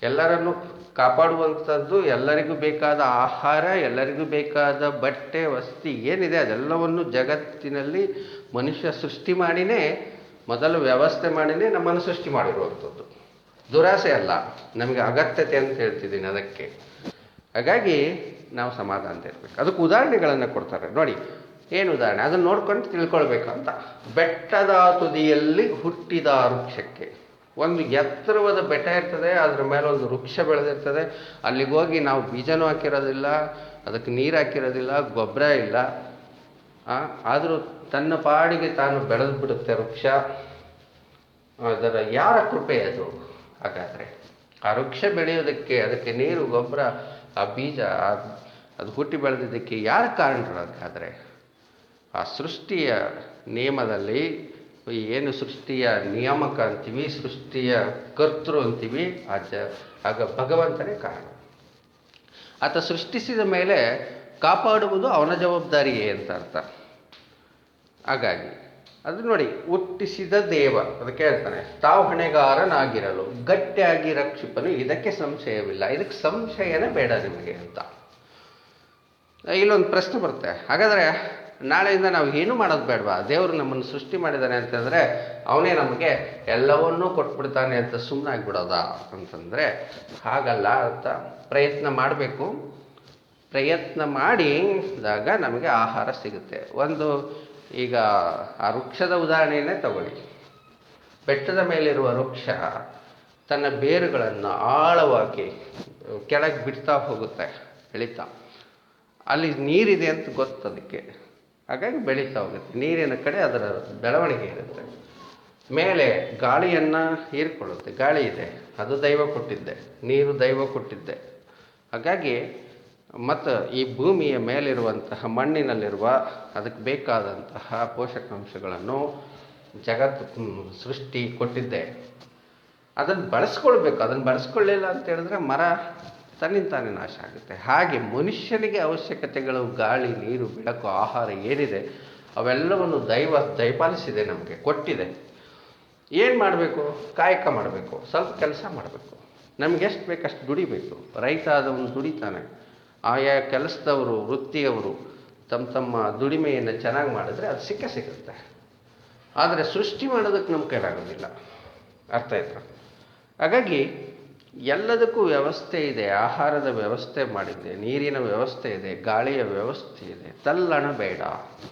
ಎಲ್ಲರನ್ನು ಕಾಪಾಡುವಂಥದ್ದು, ಎಲ್ಲರಿಗೂ ಬೇಕಾದ ಆಹಾರ, ಎಲ್ಲರಿಗೂ ಬೇಕಾದ ಬಟ್ಟೆ ವಸ್ತಿ ಏನಿದೆ ಅದೆಲ್ಲವನ್ನು ಜಗತ್ತಿನಲ್ಲಿ ಮನುಷ್ಯ ಸೃಷ್ಟಿ ಮಾಡಿನೇ, ಮೊದಲು ವ್ಯವಸ್ಥೆ ಮಾಡಿನೇ ನಮ್ಮನ್ನು ಸೃಷ್ಟಿ ಮಾಡಿರುವಂಥದ್ದು. ದುರಾಸೆ ಅಲ್ಲ, ನಮಗೆ ಅಗತ್ಯತೆ ಅಂತ ಹೇಳ್ತಿದ್ದೀನಿ ಅದಕ್ಕೆ. ಹಾಗಾಗಿ ನಾವು ಸಮಾಧಾನ ಇರಬೇಕು. ಅದಕ್ಕೆ ಉದಾಹರಣೆಗಳನ್ನು ಕೊಡ್ತಾರೆ ನೋಡಿ. ಏನು ಉದಾಹರಣೆ? ಅದನ್ನು ನೋಡ್ಕೊಂಡು ತಿಳ್ಕೊಳ್ಬೇಕಂತ. ಬೆಟ್ಟದ ತುದಿಯಲ್ಲಿ ಹುಟ್ಟಿದ ವೃಕ್ಷಕ್ಕೆ, ಒಂದು ಎತ್ತರವಾದ ಬೆಟ್ಟ ಇರ್ತದೆ, ಅದ್ರ ಮೇಲೆ ಒಂದು ವೃಕ್ಷ ಬೆಳೆದಿರ್ತದೆ. ಅಲ್ಲಿಗೆ ಹೋಗಿ ನಾವು ಬೀಜನೂ ಹಾಕಿರೋದಿಲ್ಲ, ಅದಕ್ಕೆ ನೀರು ಹಾಕಿರೋದಿಲ್ಲ, ಗೊಬ್ಬರ ಇಲ್ಲ. ಆದರೂ ತನ್ನ ಪಾಡಿಗೆ ತಾನು ಬೆಳೆದು ಬಿಡುತ್ತೆ ವೃಕ್ಷ. ಅದರ ಯಾರ ಕೃಪೆ ಅದು? ಹಾಗಾದರೆ ಆ ವೃಕ್ಷ ಬೆಳೆಯೋದಕ್ಕೆ, ಅದಕ್ಕೆ ನೀರು, ಗೊಬ್ಬರ, ಆ ಬೀಜ, ಅದು ಹುಟ್ಟಿ ಬೆಳೆದಿದ್ದಕ್ಕೆ ಯಾರ ಕಾರಣರಾದರೆ? ಆ ಸೃಷ್ಟಿಯ ನಿಯಮದಲ್ಲಿ ಏನು ಸೃಷ್ಟಿಯ ನಿಯಾಮಕ ಅಂತೀವಿ, ಸೃಷ್ಟಿಯ ಕರ್ತೃ ಅಂತೀವಿ, ಆಗ ಭಗವಂತನೇ ಕಾರಣ. ಆತ ಸೃಷ್ಟಿಸಿದ ಮೇಲೆ ಕಾಪಾಡುವುದು ಅವನ ಜವಾಬ್ದಾರಿಯೇ ಅಂತ ಅರ್ಥ. ಹಾಗಾಗಿ ಅದು ನೋಡಿ, ಹುಟ್ಟಿಸಿದ ದೇವ ಅದಕ್ಕೆ ಹೇಳ್ತಾನೆ, ತಾವು ಹೊಣೆಗಾರನಾಗಿರಲು ಗಟ್ಟಿಯಾಗಿ ರಕ್ಷಿಪನು, ಇದಕ್ಕೆ ಸಂಶಯವಿಲ್ಲ. ಇದಕ್ಕೆ ಸಂಶಯನೇ ಬೇಡ ನಿಮಗೆ ಅಂತ. ಇಲ್ಲೊಂದು ಪ್ರಶ್ನೆ ಬರುತ್ತೆ, ಹಾಗಾದರೆ ನಾಳೆಯಿಂದ ನಾವು ಏನೂ ಮಾಡೋದು ಬೇಡವಾ? ದೇವರು ನಮ್ಮನ್ನು ಸೃಷ್ಟಿ ಮಾಡಿದ್ದಾನೆ ಅಂತಂದರೆ ಅವನೇ ನಮಗೆ ಎಲ್ಲವನ್ನೂ ಕೊಟ್ಬಿಡ್ತಾನೆ ಅಂತ ಸುಮ್ಮನಾಗ್ಬಿಡೋದಾ ಅಂತಂದರೆ ಹಾಗಲ್ಲ ಅಂತ. ಪ್ರಯತ್ನ ಮಾಡಬೇಕು. ಪ್ರಯತ್ನ ಮಾಡಿದಾಗ ನಮಗೆ ಆಹಾರ ಸಿಗುತ್ತೆ. ಈಗ ಆ ವೃಕ್ಷದ ಉದಾಹರಣೆಯೇ ತಗೊಳ್ಳಿ. ಬೆಟ್ಟದ ಮೇಲಿರುವ ವೃಕ್ಷ ತನ್ನ ಬೇರುಗಳನ್ನು ಆಳವಾಗಿ ಕೆಳಗೆ ಬಿಡ್ತಾ ಹೋಗುತ್ತೆ, ಬೆಳೀತಾ. ಅಲ್ಲಿ ನೀರಿದೆ ಅಂತ ಗೊತ್ತದಕ್ಕೆ, ಹಾಗಾಗಿ ಬೆಳೀತಾ ಹೋಗುತ್ತೆ. ನೀರಿನ ಕಡೆ ಅದರ ಬೆಳವಣಿಗೆ ಇರುತ್ತೆ. ಮೇಲೆ ಗಾಳಿಯನ್ನು ಹೀರಿಕೊಳ್ಳುತ್ತೆ, ಗಾಳಿ ಇದೆ, ಅದು ದೈವ ಕೊಟ್ಟಿದ್ದೆ. ನೀರು ದೈವ ಕೊಟ್ಟಿದ್ದೆ. ಹಾಗಾಗಿ ಮತ್ತು ಈ ಭೂಮಿಯ ಮೇಲಿರುವಂತಹ ಮಣ್ಣಿನಲ್ಲಿರುವ ಅದಕ್ಕೆ ಬೇಕಾದಂತಹ ಪೋಷಕಾಂಶಗಳನ್ನು ಜಗತ್ತು ಸೃಷ್ಟಿ ಕೊಟ್ಟಿದ್ದೆ. ಅದನ್ನು ಬಳಸ್ಕೊಳ್ಬೇಕು. ಅದನ್ನು ಬಳಸ್ಕೊಳ್ಳಿಲ್ಲ ಅಂತ ಹೇಳಿದ್ರೆ ಮರ ತನ್ನಿಂತಾನೇ ನಾಶ ಆಗುತ್ತೆ. ಹಾಗೆ ಮನುಷ್ಯನಿಗೆ ಅವಶ್ಯಕತೆಗಳು, ಗಾಳಿ, ನೀರು, ಬೆಳಕು, ಆಹಾರ ಏನಿದೆ ಅವೆಲ್ಲವನ್ನು ದಯಪಾಲಿಸಿದೆ, ನಮಗೆ ಕೊಟ್ಟಿದೆ. ಏನು ಮಾಡಬೇಕು? ಕಾಯಕ ಮಾಡಬೇಕು, ಸ್ವಲ್ಪ ಕೆಲಸ ಮಾಡಬೇಕು. ನಮ್ಗೆ ಎಷ್ಟು ಬೇಕಷ್ಟು ದುಡಿಬೇಕು. ರೈತ ಆದವನು ದುಡಿತಾನೆ. ಆಯಾ ಕೆಲಸದವರು, ವೃತ್ತಿಯವರು ತಮ್ಮ ದುಡಿಮೆಯನ್ನು ಚೆನ್ನಾಗಿ ಮಾಡಿದ್ರೆ ಅದು ಸಿಗುತ್ತೆ. ಆದರೆ ಸೃಷ್ಟಿ ಮಾಡೋದಕ್ಕೆ ನಮ್ಮ ಕೈಲಾಗೋದಿಲ್ಲ. ಅರ್ಥ ಆಯ್ತಾ? ಹಾಗಾಗಿ ಎಲ್ಲದಕ್ಕೂ ವ್ಯವಸ್ಥೆ ಇದೆ. ಆಹಾರದ ವ್ಯವಸ್ಥೆ ಮಾಡಿದ್ದೆ, ನೀರಿನ ವ್ಯವಸ್ಥೆ ಇದೆ, ಗಾಳಿಯ ವ್ಯವಸ್ಥೆ ಇದೆ. ತಲ್ಲಣ ಬೇಡ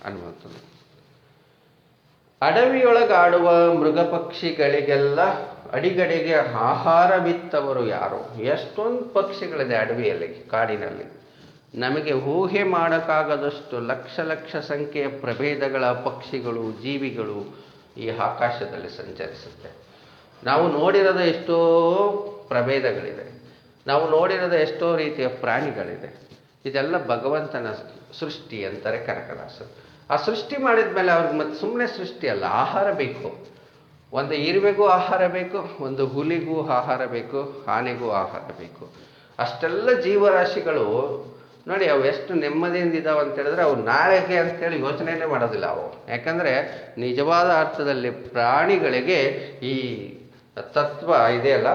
ಅನ್ನುವಂಥದ್ದು. ಅಡವಿಯೊಳಗಾಡುವ ಮೃಗ ಪಕ್ಷಿಗಳಿಗೆಲ್ಲ ಅಡಿಗಡಿಗೆ ಆಹಾರವಿತ್ತವರು ಯಾರು? ಎಷ್ಟೊಂದು ಪಕ್ಷಿಗಳಿದೆ ಅಡವಿಯಲ್ಲಿ, ಕಾಡಿನಲ್ಲಿ. ನಮಗೆ ಊಹೆ ಮಾಡೋಕ್ಕಾಗದಷ್ಟು ಲಕ್ಷ ಲಕ್ಷ ಸಂಖ್ಯೆಯ ಪ್ರಭೇದಗಳ ಪಕ್ಷಿಗಳು, ಜೀವಿಗಳು ಈ ಆಕಾಶದಲ್ಲಿ ಸಂಚರಿಸುತ್ತೆ. ನಾವು ನೋಡಿರೋದ ಎಷ್ಟೋ ಪ್ರಭೇದಗಳಿದೆ, ನಾವು ನೋಡಿರೋದ ಎಷ್ಟೋ ರೀತಿಯ ಪ್ರಾಣಿಗಳಿದೆ. ಇದೆಲ್ಲ ಭಗವಂತನ ಸೃಷ್ಟಿ ಅಂತಾರೆ ಕನಕದಾಸರು. ಆ ಸೃಷ್ಟಿ ಮಾಡಿದ ಮೇಲೆ ಅವ್ರಿಗೆ ಮತ್ತೆ ಸುಮ್ಮನೆ ಸೃಷ್ಟಿ ಅಲ್ಲ, ಆಹಾರ ಬೇಕು. ಒಂದು ಇರುವೆಗೂ ಆಹಾರ ಬೇಕು, ಒಂದು ಹುಲಿಗೂ ಆಹಾರ ಬೇಕು, ಆನೆಗೂ ಆಹಾರ ಬೇಕು. ಅಷ್ಟೆಲ್ಲ ಜೀವರಾಶಿಗಳು ನೋಡಿ, ಅವು ಎಷ್ಟು ನೆಮ್ಮದಿಯಿಂದ ಇದ್ದಾವೆ ಅಂತ ಹೇಳಿದ್ರೆ, ಅವು ನಾಳೆಗೆ ಅಂತೇಳಿ ಯೋಚನೆಯೇ ಮಾಡೋದಿಲ್ಲ ಅವು. ಯಾಕಂದರೆ ನಿಜವಾದ ಅರ್ಥದಲ್ಲಿ ಪ್ರಾಣಿಗಳಿಗೆ ಈ ತತ್ವ ಇದೆಯಲ್ಲ,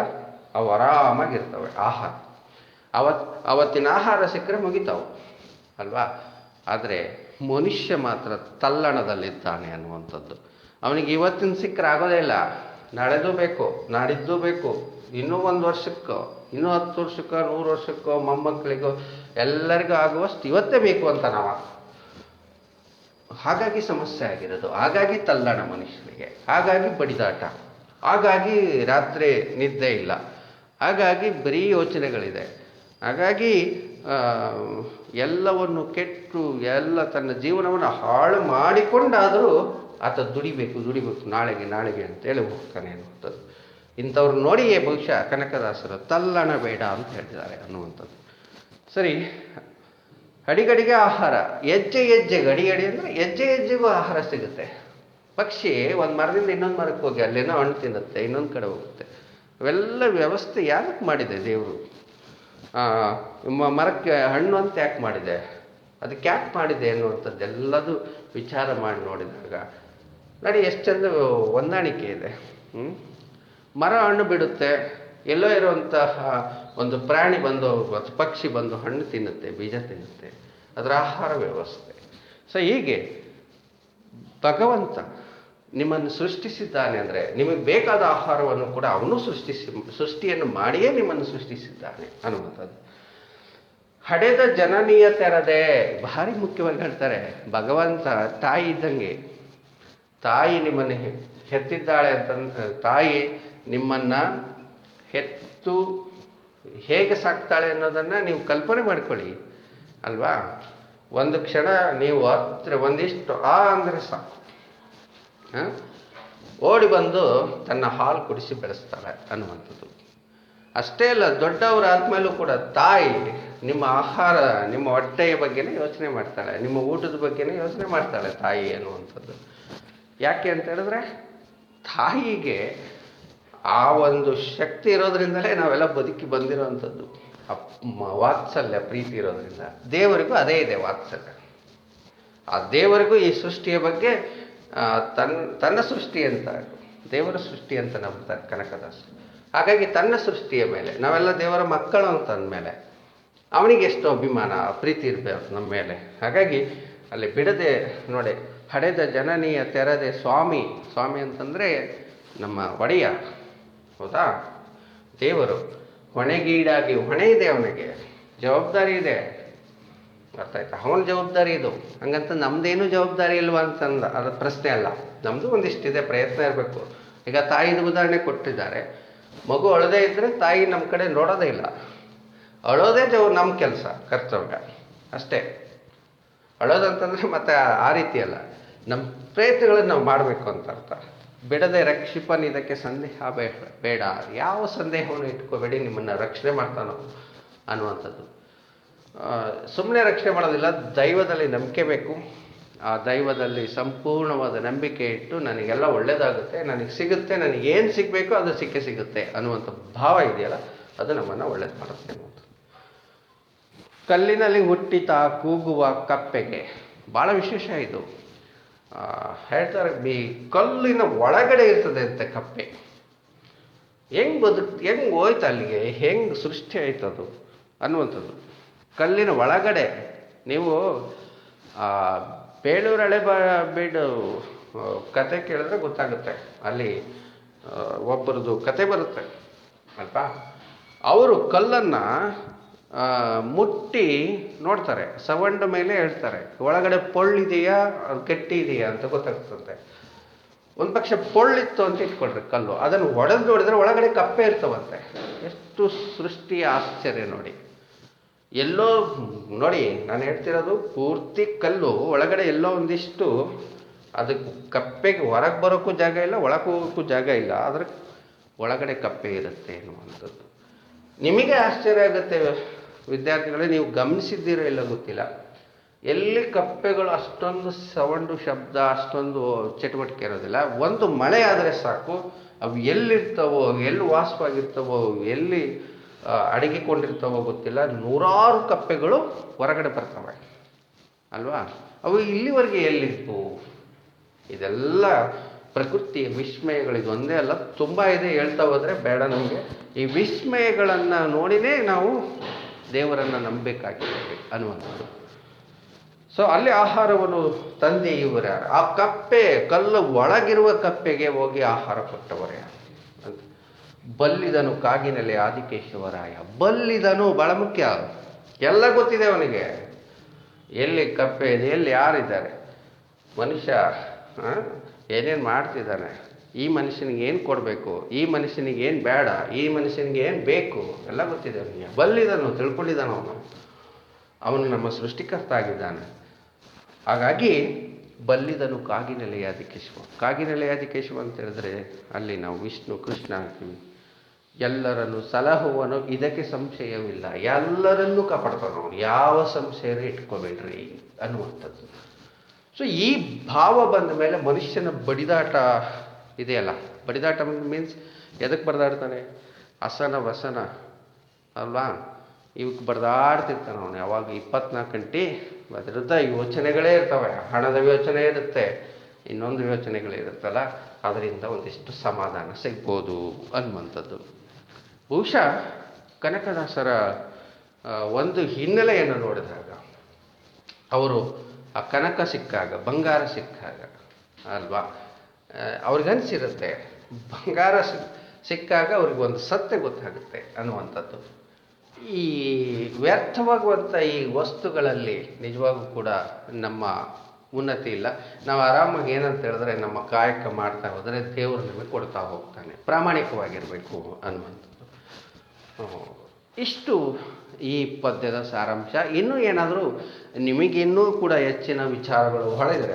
ಅವು ಆರಾಮಾಗಿರ್ತವೆ. ಆಹಾರ ಅವತ್ತಿನ ಆಹಾರ ಸಿಕ್ಕರೆ ಮುಗಿತಾವೆ ಅಲ್ವಾ? ಆದರೆ ಮನುಷ್ಯ ಮಾತ್ರ ತಲ್ಲಣದಲ್ಲಿದ್ದಾನೆ ಅನ್ನುವಂಥದ್ದು. ಅವನಿಗೆ ಇವತ್ತಿನ ಸಿಕ್ಕರೆ ಆಗೋದೇ ಇಲ್ಲ, ನಾಳೆದೂ ಬೇಕು, ನಾಡಿದ್ದು ಬೇಕು, ಇನ್ನೂ 1 ವರ್ಷಕ್ಕೋ, ಇನ್ನೂ 10 ವರ್ಷಕ್ಕೋ, 100 ವರ್ಷಕ್ಕೋ, ಮೊಮ್ಮಕ್ಕಳಿಗೋ ಎಲ್ಲರಿಗೂ ಆಗುವಷ್ಟು ಇವತ್ತೇ ಬೇಕು ಅಂತ ನಾವು. ಹಾಗಾಗಿ ಸಮಸ್ಯೆ ಆಗಿರೋದು. ಹಾಗಾಗಿ ತಲ್ಲಣ ಮನುಷ್ಯನಿಗೆ, ಹಾಗಾಗಿ ಬಡಿದಾಟ, ಹಾಗಾಗಿ ರಾತ್ರಿ ನಿದ್ದೆ ಇಲ್ಲ, ಹಾಗಾಗಿ ಬರೀ ಯೋಚನೆಗಳಿದೆ. ಹಾಗಾಗಿ ಎಲ್ಲವನ್ನು ಕೆಟ್ಟು ಎಲ್ಲ ತನ್ನ ಜೀವನವನ್ನು ಹಾಳು ಮಾಡಿಕೊಂಡಾದರೂ ಆತ ದುಡಿಬೇಕು ನಾಳೆಗೆ ಅಂತೇಳಿ ಹೋಗ್ತಾನೆ ಅನ್ನುವಂಥದ್ದು. ಇಂಥವ್ರು ನೋಡಿಯೇ ಬಹುಶಃ ಕನಕದಾಸರು ತಲ್ಲಣ ಬೇಡ ಅಂತ ಹೇಳ್ತಿದ್ದಾರೆ ಅನ್ನುವಂಥದ್ದು. ಸರಿ, ಅಡಿಗಡಿಗೆ ಆಹಾರ, ಹೆಜ್ಜೆ ಅಡಿ ಅಂದರೆ ಹೆಜ್ಜೆಗೂ ಆಹಾರ ಸಿಗುತ್ತೆ. ಪಕ್ಷಿ ಒಂದು ಮರದಿಂದ ಇನ್ನೊಂದು ಮರಕ್ಕೆ ಹೋಗಿ ಅಲ್ಲೇನೋ ಹಣ್ಣು ತಿನ್ನುತ್ತೆ, ಇನ್ನೊಂದು ಕಡೆ ಹೋಗುತ್ತೆ. ಅವೆಲ್ಲ ವ್ಯವಸ್ಥೆ ಯಾಕೆ ಮಾಡಿದೆ ದೇವರು? ಮರಕ್ಕೆ ಹಣ್ಣು ಅಂತ ಯಾಕೆ ಮಾಡಿದೆ? ಅದಕ್ಕೆ ಯಾಕೆ ಮಾಡಿದೆ ಅನ್ನುವಂಥದ್ದೆಲ್ಲದೂ ವಿಚಾರ ಮಾಡಿ ನೋಡಿದಾಗ ನೋಡಿ ಎಷ್ಟು ಚಂದ ಹೊಂದಾಣಿಕೆ ಇದೆ. ಮರ ಹಣ್ಣು ಬಿಡುತ್ತೆ, ಎಲ್ಲೋ ಇರುವಂತಹ ಒಂದು ಪ್ರಾಣಿ ಬಂದು ಅಥವಾ ಪಕ್ಷಿ ಬಂದು ಹಣ್ಣು ತಿನ್ನುತ್ತೆ, ಬೀಜ ತಿನ್ನುತ್ತೆ, ಅದರ ಆಹಾರ ವ್ಯವಸ್ಥೆ. ಸೊ ಹೀಗೆ ಭಗವಂತ ನಿಮ್ಮನ್ನು ಸೃಷ್ಟಿಸಿದ್ದಾನೆ ಅಂದರೆ ನಿಮಗೆ ಬೇಕಾದ ಆಹಾರವನ್ನು ಕೂಡ ಅವನು ಸೃಷ್ಟಿಯನ್ನು ಮಾಡಿಯೇ ನಿಮ್ಮನ್ನು ಸೃಷ್ಟಿಸಿದ್ದಾನೆ ಅನ್ನುವಂಥದ್ದು. ಹಡೆದ ಜನನೀಯ ತೆರದೆ ಭಾರಿ ಮುಖ್ಯವಾಗಿ ಹೇಳ್ತಾರೆ. ಭಗವಂತ ತಾಯಿ ಇದ್ದಂಗೆ. ತಾಯಿ ನಿಮ್ಮನ್ನು ಹೆತ್ತಿದ್ದಾಳೆ ಅಂತಂದ್ರೆ, ತಾಯಿ ನಿಮ್ಮನ್ನು ಹೆತ್ತು ಹೇಗೆ ಸಾಕ್ತಾಳೆ ಅನ್ನೋದನ್ನು ನೀವು ಕಲ್ಪನೆ ಮಾಡ್ಕೊಳ್ಳಿ ಅಲ್ವಾ. ಒಂದು ಕ್ಷಣ ನೀವು ಹತ್ರ ಒಂದಿಷ್ಟು ಅಂದರೆ ಸಾಕು, ಓಡಿ ಬಂದು ತನ್ನ ಹಾಲು ಕುಡಿಸಿ ಬೆಳೆಸ್ತಾಳೆ ಅನ್ನುವಂಥದ್ದು. ಅಷ್ಟೇ ಅಲ್ಲ, ದೊಡ್ಡವರಾದ್ಮೇಲೂ ಕೂಡ ತಾಯಿ ನಿಮ್ಮ ಆಹಾರ, ನಿಮ್ಮ ಹೊಟ್ಟೆಯ ಬಗ್ಗೆನೇ ಯೋಚನೆ ಮಾಡ್ತಾಳೆ, ನಿಮ್ಮ ಊಟದ ಬಗ್ಗೆನೇ ಯೋಚನೆ ಮಾಡ್ತಾಳೆ ತಾಯಿ ಅನ್ನುವಂಥದ್ದು. ಯಾಕೆ ಅಂತ ಹೇಳಿದ್ರೆ ತಾಯಿಗೆ ಆ ಒಂದು ಶಕ್ತಿ ಇರೋದ್ರಿಂದಲೇ ನಾವೆಲ್ಲ ಬದುಕಿ ಬಂದಿರೋವಂಥದ್ದು. ವಾತ್ಸಲ್ಯ, ಪ್ರೀತಿ ಇರೋದ್ರಿಂದ. ದೇವರಿಗೂ ಅದೇ ಇದೆ ವಾತ್ಸಲ್ಯ. ಆ ದೇವರಿಗೂ ಈ ಸೃಷ್ಟಿಯ ಬಗ್ಗೆ ತನ್ನ ಸೃಷ್ಟಿ ಅಂತ, ದೇವರ ಸೃಷ್ಟಿ ಅಂತ ನಂಬ್ತಾರೆ ಕನಕದಾಸ. ಹಾಗಾಗಿ ತನ್ನ ಸೃಷ್ಟಿಯ ಮೇಲೆ ನಾವೆಲ್ಲ ದೇವರ ಮಕ್ಕಳು ಅಂತ ಅಂದಮೇಲೆ ಅವನಿಗೆ ಎಷ್ಟು ಅಭಿಮಾನ, ಪ್ರೀತಿ ಇರಬೇಕು ನಮ್ಮ ಮೇಲೆ. ಹಾಗಾಗಿ ಅಲ್ಲಿ ಬಿಡದೆ ನೋಡಿ, ಹಡೆದ ಜನನೀಯ ತೆರದೆ ಸ್ವಾಮಿ. ಸ್ವಾಮಿ ಅಂತಂದರೆ ನಮ್ಮ ಒಡೆಯ, ಹೌದಾ, ದೇವರು. ಹೊಣೆಗೀಡಾಗಿ, ಹೊಣೆ ಇದೆ ಅವನಿಗೆ, ಜವಾಬ್ದಾರಿ ಇದೆ, ಅರ್ಥ ಆಯ್ತಾ, ಅವನ ಜವಾಬ್ದಾರಿ ಇದು. ಹಂಗಂತ ನಮ್ದೇನು ಜವಾಬ್ದಾರಿ ಇಲ್ವಾ ಅಂತಂದ ಅದು ಪ್ರಶ್ನೆ ಅಲ್ಲ. ನಮ್ಮದು ಒಂದಿಷ್ಟಿದೆ, ಪ್ರಯತ್ನ ಇರಬೇಕು. ಈಗ ತಾಯಿದು ಉದಾಹರಣೆ ಕೊಟ್ಟಿದ್ದಾರೆ. ಮಗು ಅಳದೇ ಇದ್ದರೆ ತಾಯಿ ನಮ್ಮ ಕಡೆ ನೋಡೋದೇ ಇಲ್ಲ. ಅಳೋದೇ ನಮ್ಮ ಕೆಲಸ, ಕರ್ತವ್ಯ ಅಷ್ಟೇ. ಅಳೋದಂತಂದರೆ ಮತ್ತೆ ಆ ರೀತಿ ಅಲ್ಲ, ನಮ್ಮ ಪ್ರಯತ್ನಗಳನ್ನು ನಾವು ಮಾಡಬೇಕು ಅಂತ ಅರ್ಥ. ಬಿಡದೆ ರಕ್ಷಿಪನ್, ಇದಕ್ಕೆ ಸಂದೇಹ ಬೇಡ. ಯಾವ ಸಂದೇಹವನ್ನು ಇಟ್ಕೋಬೇಡಿ, ನಿಮ್ಮನ್ನು ರಕ್ಷಣೆ ಮಾಡ್ತಾನೋ ಅನ್ನುವಂಥದ್ದು. ಸುಮ್ಮನೆ ರಕ್ಷಣೆ ಮಾಡೋದಿಲ್ಲ, ದೈವದಲ್ಲಿ ನಂಬಿಕೆ ಬೇಕು. ಆ ದೈವದಲ್ಲಿ ಸಂಪೂರ್ಣವಾದ ನಂಬಿಕೆ ಇಟ್ಟು ನನಗೆಲ್ಲ ಒಳ್ಳೆಯದಾಗುತ್ತೆ, ನನಗೆ ಸಿಗುತ್ತೆ, ನನಗೇನು ಸಿಗಬೇಕೋ ಅದು ಸಿಗುತ್ತೆ ಅನ್ನುವಂಥ ಭಾವ ಇದೆಯಲ್ಲ, ಅದು ನಮ್ಮನ್ನು ಒಳ್ಳೇದು ಮಾಡುತ್ತೆ ಅನ್ನುವಂಥದ್ದು. ಕಲ್ಲಿನಲ್ಲಿ ಹುಟ್ಟಿತ ಕೂಗುವ ಕಪ್ಪೆಗೆ, ಭಾಳ ವಿಶೇಷ ಇದು. ಹೇಳ್ತಾರೆ, ಕಲ್ಲಿನ ಒಳಗಡೆ ಇರ್ತದೆ ಅಂತೆ ಕಪ್ಪೆ. ಹೆಂಗೆ ಹೋಯ್ತು ಅಲ್ಲಿಗೆ, ಹೆಂಗೆ ಸೃಷ್ಟಿ ಆಯ್ತದು ಅನ್ನುವಂಥದ್ದು. ಕಲ್ಲಿನ ಒಳಗಡೆ ನೀವು ಬೇಳೂರು ಹಳೆಬೀಡು ಕತೆ ಕೇಳಿದ್ರೆ ಗೊತ್ತಾಗುತ್ತೆ. ಅಲ್ಲಿ ಒಬ್ಬರದು ಕತೆ ಬರುತ್ತೆ ಅಲ್ವಾ. ಅವರು ಕಲ್ಲನ್ನು ಮುಟ್ಟಿ ನೋಡ್ತಾರೆ, ಸವಂಡ ಮೇಲೆ ಹೇಳ್ತಾರೆ ಒಳಗಡೆ ಪೊಳ್ಳಿದೆಯಾ ಗಟ್ಟಿ ಇದೆಯಾ ಅಂತ ಗೊತ್ತಾಗ್ತದೆ. ಒಂದು ಪಕ್ಷ ಪೊಳ್ಳಿತ್ತು ಅಂತ ಇಟ್ಕೊಳ್ರಿ ಕಲ್ಲು, ಅದನ್ನು ಒಡೆದು ನೋಡಿದ್ರೆ ಒಳಗಡೆ ಕಪ್ಪೆ ಇರ್ತವಂತೆ. ಎಷ್ಟು ಸೃಷ್ಟಿಯ ಆಶ್ಚರ್ಯ ನೋಡಿ. ಎಲ್ಲೋ ನೋಡಿ, ನಾನು ಹೇಳ್ತಿರೋದು ಪೂರ್ತಿ ಕಲ್ಲು, ಒಳಗಡೆ ಎಲ್ಲೋ ಒಂದಿಷ್ಟು ಅದಕ್ಕೆ ಕಪ್ಪೆಗೆ ಹೊರಗೆ ಬರೋಕ್ಕೂ ಜಾಗ ಇಲ್ಲ, ಒಳಗೆ ಹೋಗೋಕ್ಕೂ ಜಾಗ ಇಲ್ಲ, ಅದ್ರ ಒಳಗಡೆ ಕಪ್ಪೆ ಇರುತ್ತೆ ಅನ್ನುವಂಥದ್ದು. ನಿಮಗೆ ಆಶ್ಚರ್ಯ ಆಗುತ್ತೆ ವಿದ್ಯಾರ್ಥಿಗಳೇ, ನೀವು ಗಮನಿಸಿದ್ದೀರೋ ಇಲ್ಲ ಗೊತ್ತಿಲ್ಲ, ಎಲ್ಲಿ ಕಪ್ಪೆಗಳು ಅಷ್ಟೊಂದು ಸೌಂಡು ಶಬ್ದ, ಅಷ್ಟೊಂದು ಚಟುವಟಿಕೆ ಇರೋದಿಲ್ಲ. ಒಂದು ಮಳೆ ಆದರೆ ಸಾಕು, ಅವು ಎಲ್ಲಿರ್ತಾವೋ, ಎಲ್ಲಿ ವಾಸವಾಗಿರ್ತಾವೋ, ಎಲ್ಲಿ ಅಡಗಿಕೊಂಡಿರ್ತಾವೋ ಗೊತ್ತಿಲ್ಲ, ನೂರಾರು ಕಪ್ಪೆಗಳು ಹೊರಗಡೆ ಬರ್ತವೆ ಅಲ್ವಾ. ಅವು ಇಲ್ಲಿವರೆಗೆ ಎಲ್ಲಿತ್ತು? ಇದೆಲ್ಲ ಪ್ರಕೃತಿಯ ವಿಸ್ಮಯಗಳು. ಇದೊಂದೇ ಅಲ್ಲ, ತುಂಬ ಇದೆ, ಹೇಳ್ತಾ ಹೋದರೆ ಬೇಡ ನಮಗೆ. ಈ ವಿಸ್ಮಯಗಳನ್ನು ನೋಡಿನೇ ನಾವು ದೇವರನ್ನು ನಂಬಬೇಕಾಗಿದೆ ಅನ್ನುವಂಥದ್ದು. ಸೊ ಅಲ್ಲಿ ಆಹಾರವನ್ನು ತಂದೆ ಇವರ, ಆ ಕಪ್ಪೆ, ಕಲ್ಲು ಒಳಗಿರುವ ಕಪ್ಪೆಗೆ ಹೋಗಿ ಆಹಾರ ಕೊಟ್ಟವರೇ ಅಂತ. ಬಲ್ಲಿದನು ಕಾಗಿನೆಲೆ ಆದಿಕೇಶವರಾಯ. ಬಲ್ಲಿದನು ಬಹಳ ಮುಖ್ಯ, ಎಲ್ಲ ಗೊತ್ತಿದೆ ಅವನಿಗೆ, ಎಲ್ಲಿ ಕಪ್ಪೆ ಇದೆ, ಎಲ್ಲಿ ಯಾರಿದ್ದಾರೆ, ಮನುಷ್ಯ ಏನೇನು ಮಾಡ್ತಿದ್ದಾನೆ, ಈ ಮನುಷ್ಯನಿಗೆ ಏನು ಕೊಡಬೇಕು, ಈ ಮನುಷ್ಯನಿಗೆ ಏನು ಬೇಡ, ಈ ಮನುಷ್ಯನಿಗೆ ಏನು ಬೇಕು, ಎಲ್ಲ ಗೊತ್ತಿದೆ ಅವನಿಗೆ. ಬಲ್ಲಿದನು, ತಿಳ್ಕೊಂಡಿದ್ದಾನೆ ಅವನು ನಮ್ಮ ಸೃಷ್ಟಿಕರ್ತ ಆಗಿದ್ದಾನೆ. ಹಾಗಾಗಿ ಬಲ್ಲಿದನು ಕಾಗಿನೆಲೆಯಾದಿಕೇಶವ. ಕಾಗಿನೆಲೆಯಾದಿಕೇಶವ ಅಂತ ಹೇಳಿದ್ರೆ ಅಲ್ಲಿ ನಾವು ವಿಷ್ಣು ಕೃಷ್ಣ ಅಂತೀವಿ. ಎಲ್ಲರನ್ನು ಸಲಹುವನು, ಇದಕ್ಕೆ ಸಂಶಯವಿಲ್ಲ, ಎಲ್ಲರನ್ನೂ ಕಾಪಾಡ್ತಾನೆ ಅವನು, ಯಾವ ಸಂಶಯನೂ ಇಟ್ಕೋಬೇಡ್ರಿ ಅನ್ನುವಂಥದ್ದು. ಸೊ ಈ ಭಾವ ಬಂದ ಮೇಲೆ ಮನುಷ್ಯನ ಬಡಿದಾಟ ಇದೆಯಲ್ಲ, ಬಡಿದಾಟ ಮೀನ್ಸ್ ಎದಕ್ಕೆ ಬಡಿದಾಡ್ತಾನೆ? ಅಸನ ವಸನ ಅಲ್ವಾ, ಇವಕ್ಕೆ ಬಡ್ದಾಡ್ತಿರ್ತಾನೆ ಅವನು ಯಾವಾಗ 24 ಗಂಟೆ. ಅದರಿಂದ ಯೋಚನೆಗಳೇ ಇರ್ತವೆ, ಹಣದ ಯೋಚನೆ ಇರುತ್ತೆ, ಇನ್ನೊಂದು ಯೋಚನೆಗಳಿರುತ್ತಲ್ಲ, ಅದರಿಂದ ಒಂದಿಷ್ಟು ಸಮಾಧಾನ ಸಿಗ್ಬೋದು ಅನ್ನುವಂಥದ್ದು. ಬಹುಶಃ ಕನಕದಾಸರ ಒಂದು ಹಿನ್ನೆಲೆಯನ್ನು ನೋಡಿದಾಗ, ಅವರು ಆ ಕನಕ ಸಿಕ್ಕಾಗ, ಬಂಗಾರ ಸಿಕ್ಕಾಗ ಅಲ್ವಾ, ಅವ್ರಿಗನ್ಸಿರುತ್ತೆ ಬಂಗಾರ ಸಿಕ್ಕಾಗ ಅವ್ರಿಗೊಂದು ಸತ್ಯ ಗೊತ್ತಾಗುತ್ತೆ ಅನ್ನುವಂಥದ್ದು. ಈ ವ್ಯರ್ಥವಾಗುವಂಥ ಈ ವಸ್ತುಗಳಲ್ಲಿ ನಿಜವಾಗೂ ಕೂಡ ನಮ್ಮ ಉನ್ನತಿ ಇಲ್ಲ. ನಾವು ಆರಾಮಾಗಿ ಏನಂತ ಹೇಳಿದ್ರೆ, ನಮ್ಮ ಕಾಯಕ ಮಾಡ್ತಾ ಹೋದರೆ ದೇವರು ನಮಗೆ ಕೊಡ್ತಾ ಹೋಗ್ತಾನೆ. ಪ್ರಾಮಾಣಿಕವಾಗಿರಬೇಕು ಅನ್ನುವಂಥದ್ದು. ಇಷ್ಟು ಈ ಪದ್ಯದ ಸಾರಾಂಶ. ಇನ್ನೂ ಏನಾದರೂ ನಿಮಗಿನ್ನೂ ಕೂಡ ಹೆಚ್ಚಿನ ವಿಚಾರಗಳು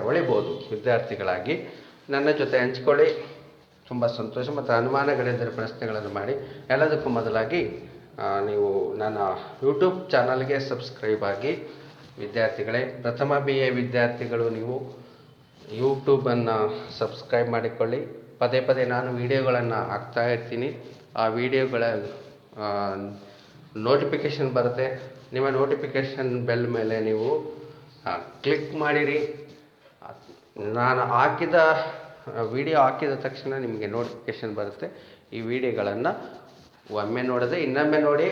ಹೊಳಿಬೋದು ವಿದ್ಯಾರ್ಥಿಗಳಾಗಿ, ನನ್ನ ಜೊತೆ ಹಂಚ್ಕೊಳ್ಳಿ. ತುಂಬ ಸಂತೋಷ. ಮತ್ತು ಅನುಮಾನಗಳಿದ್ದರೆ ಪ್ರಶ್ನೆಗಳನ್ನು ಮಾಡಿ. ಎಲ್ಲದಕ್ಕೂ ಮೊದಲಾಗಿ ನೀವು ನನ್ನ ಯೂಟ್ಯೂಬ್ ಚಾನಲ್ಗೆ ಸಬ್ಸ್ಕ್ರೈಬ್ ಆಗಿ ವಿದ್ಯಾರ್ಥಿಗಳೇ. ಪ್ರಥಮ BA ವಿದ್ಯಾರ್ಥಿಗಳು ನೀವು ಯೂಟ್ಯೂಬನ್ನು ಸಬ್ಸ್ಕ್ರೈಬ್ ಮಾಡಿಕೊಳ್ಳಿ. ಪದೇ ಪದೇ ನಾನು ವಿಡಿಯೋಗಳನ್ನು ಹಾಕ್ತಾ ಇರ್ತೀನಿ. ಆ ವಿಡಿಯೋಗಳ ನೋಟಿಫಿಕೇಷನ್ ಬರುತ್ತೆ. ನಿಮ್ಮ ನೋಟಿಫಿಕೇಷನ್ ಬೆಲ್ ಮೇಲೆ ನೀವು ಕ್ಲಿಕ್ ಮಾಡಿರಿ. ನಾನು ವಿಡಿಯೋ ಹಾಕಿದ ತಕ್ಷಣ ನಿಮಗೆ ನೋಟಿಫಿಕೇಷನ್ ಬರುತ್ತೆ. ಈ ವಿಡಿಯೋಗಳನ್ನು ಒಮ್ಮೆ ನೋಡದೆ ಇನ್ನೊಮ್ಮೆ ನೋಡಿ.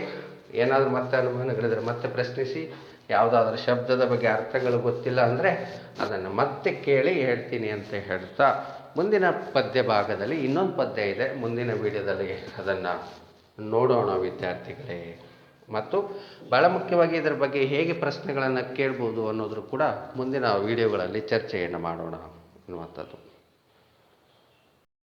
ಏನಾದರೂ ಮತ್ತೆ ಅನುಮಾನಗಳಿದ್ರೆ ಮತ್ತೆ ಪ್ರಶ್ನಿಸಿ. ಯಾವುದಾದ್ರೂ ಶಬ್ದದ ಬಗ್ಗೆ ಅರ್ಥಗಳು ಗೊತ್ತಿಲ್ಲ ಅಂದರೆ ಅದನ್ನು ಮತ್ತೆ ಕೇಳಿ ಹೇಳ್ತೀನಿ ಅಂತ ಹೇಳ್ತಾ, ಮುಂದಿನ ಪದ್ಯ ಭಾಗದಲ್ಲಿ ಇನ್ನೊಂದು ಪದ್ಯ ಇದೆ. ಮುಂದಿನ ವಿಡಿಯೋದಲ್ಲಿ ಅದನ್ನು ನೋಡೋಣ ವಿದ್ಯಾರ್ಥಿಗಳೇ. ಮತ್ತು ಭಾಳ ಮುಖ್ಯವಾಗಿ ಇದರ ಬಗ್ಗೆ ಹೇಗೆ ಪ್ರಶ್ನೆಗಳನ್ನು ಕೇಳ್ಬೋದು ಅನ್ನೋದ್ರ ಕೂಡ ಮುಂದಿನ ವಿಡಿಯೋಗಳಲ್ಲಿ ಚರ್ಚೆಯನ್ನು ಮಾಡೋಣ ಅನ್ನುವಂಥದ್ದು.